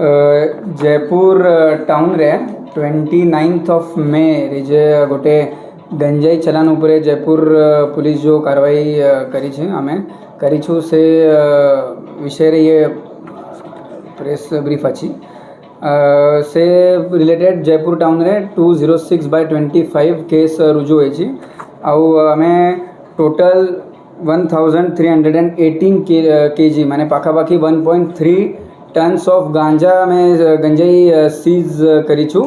Jaipur town रे 29 of May जे गोटे गंजाई चलान उपरे जयपुर पुलिस जो कार्रवाई करी छे आमे करीछु से विषय रे ये प्रेस ब्रीफ अच्छी से रिलेटेड जयपुर टाउन रे 206/25 केस रुजु होई आउ आमे टोटल 1318 kg माने पाखापाखी 1.3 टन्स ऑफ गांजा में गंजाई सीज करीछु।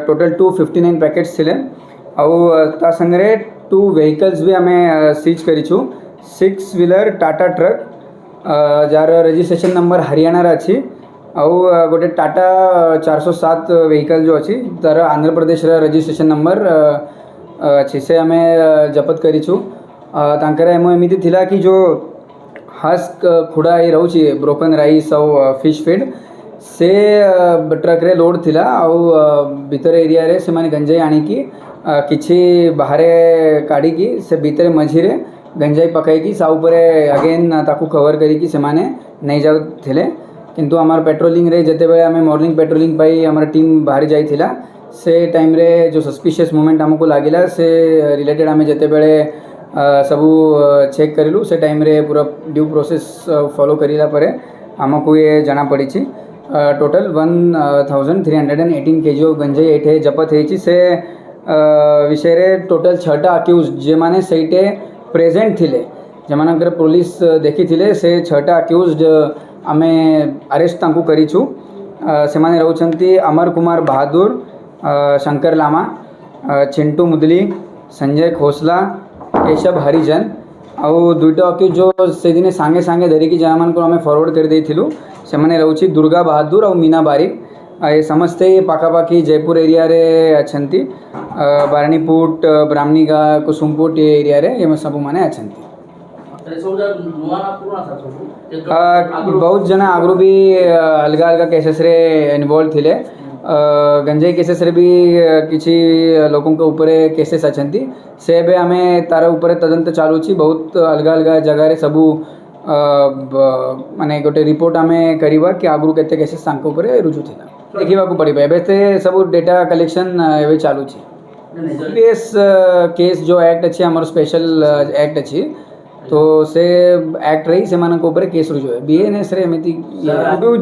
टोटल 259 पैकेट्स थिले आउ ता संगरे 2 व्हीकल्स भी आमे सीज करीछु। 6 व्हीलर टाटा ट्रक जार रजिस्ट्रेशन नंबर हरियाणा रा अछि आउ गोटे टाटा 407 व्हीकल जो अछि तार आंध्र प्रदेश रा रजिस्ट्रेशन नंबर अच्छी से आमे जपत करीछु। तांकर एमो एमिति थिला कि जो हस्क खुड़ा ही रोचे ब्रोकन राइस और फिश फीड से ट्रक रे लोड थिला आउ भीतर एरिया रे से माने गंजाई आनी की किछि बाहरे काढ़ी की से भीतर मझी रे गंजाई पकाई की सा ऊपर अगेन ताकू कवर करी की से माने नहीं जाउ थिले किंतु हमार पेट्रोलिंग रे जते बेले हमें मॉर्निंग पेट्रोलिंग पाई हमार टीम बाहर जाई थिला से टाइम रे जो सस्पिशियस मोमेंट हमको लागिला से रिलेटेड हमें जते बेले सबू चेक करूँ से टाइम रे पूरा ड्यू प्रोसेस फॉलो करिला परे हमको ये जाना पड़ी टोटल 1318 kg गंजाई एठे जपत होती से विषय रे टोटल 6टा अक्यूज जे माने सहीटे प्रेजेंट थिले जमानकर पुलिस देखी थिले से 6टा अक्यूज आमे अरेस्ट तांकू करीछु। से माने रहउछंती अमर कुमार बहादुर, शंकर लामा, चिंटू मुदली, संजय खोसला, केशव हरिजन आउ दुईटा अक्यूज जो से दिने सांगे सांगे धरिकी जहाँ को आम फरवर्ड कर देथिलु से माने रहउछि दुर्गा बहादुर और मीना बारिक। ये समस्ते पाखापाखी जयपुर एरिया रे अच्छंती बारणीपुट ब्राह्मणीगा कुसुमपुट ये एरिया रे ये सब माने अच्छंती। बहुत जना आगु भी अलग अलग केसेस रे इन्वॉल्व थिले गंजाई केसेस रे भी किसी लोकों के ऊपर केसेस अच्छी से भी आम तार ऊपर तदंत चालू बहुत अलग अलग जगह सबू माने गोटे रिपोर्ट आम करवा कि आगु केते केसेस तांको ऊपर रुजु थिला देखा पड़े एबे से सब डेटा कलेक्शन एवं चालू बीएस केस जो एक्ट अच्छी आम स्पेशल एक्ट अच्छी तो से एक्ट रही से मानक ऊपर केस रुजु है बीएनएस रे एमिति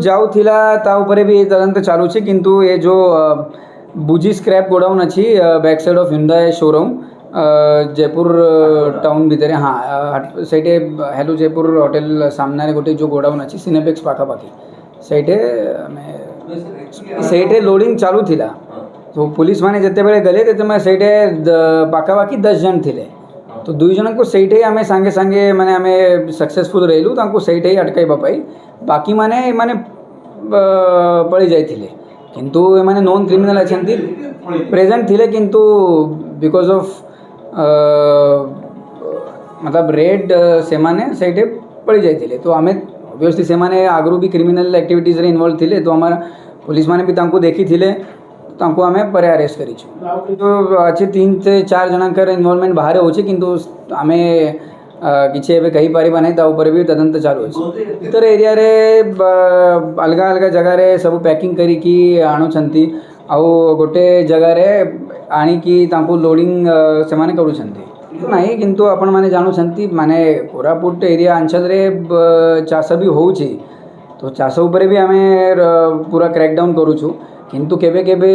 जाऊ थिला ता ऊपर भी तदंत चालू छे किंतु ये जो बुजी स्क्रैप गोडाउन अच्छी back side of Hyundai showroom Jaipur town भितर हाँ सेठे हेलो जयपुर होटेल सामने गोटे जो गोडाउन अच्छी सिनेपेक्स पाखापाखी सेठे लोडिंग चालू थिला तो पुलिस माने जते बेले गले तेते सेठे पाखापाखी 10 जन थिले तो 2 जन को सहीटे आमे सांगे सांगे माने आमे सक्सेसफुल रहिलु तांको सहीटे अटकाइबा पाई बाकी माने माने पड़ी जाइथिले किंतु माने नॉन क्रिमिनल अछंती प्रेजेंट थिले किंतु बिकॉज ऑफ मतलब रेड से माने सहीटे पड़ी जाइथिले तो आमे ऑब्वियसली से माने आगरू भी क्रिमिनल एक्टिविटीज रे इन्वॉल्व थिले तो हमारा पुलिस माने भी तांको देखी थिले तांको आमे परे अरेस्ट करी तो अच्छे 3 से 4 जनकर इन्वॉल्वमेंट बाहर होचे किंतु आमे किछि एबे कहि पारिबा नै ता ऊपर भी तदंत चालू होचे इतर एरिया रे अलग अलग जगह रे सब पैकिंग करी की आणु छंती आउ गोटे जगह रे आनी की तांको लोडिंग से माने करू छंती नहीं किंतु आपण माने जानू छंती माने कोरापुट एरिया अंचल रे चाष भी होउची तो चाष ऊपर भी आमे पूरा क्रैकडाउन करूछु किंतु केबे केबे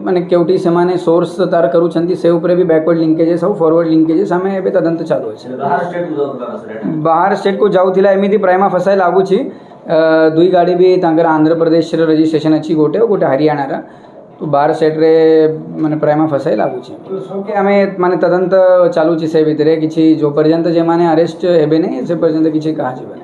माने केउटी से माने सोर्स तार करू छंती से ऊपर भी बैकवर्ड लिंकेजेस और फॉरवर्ड लिंकेजेस हमें एबे तदंत चालू होचे बाहर स्टेट को जाउथिला एमिति प्राइमा फसाई लागू छी 2 गाड़ी भी तांकर आंध्र प्रदेश रे रजिस्ट्रेशन अछि गोटे गोटे हरियाणा रा तो बाहर स्टेट रे माने प्राइमा फसाई लागू छी ओके हमें माने तदंत चालू छी से भितरे किछि जो पर्यंत जे माने अरेस्ट हेबे नै से पर्यंत किछि कहा जेबे नै।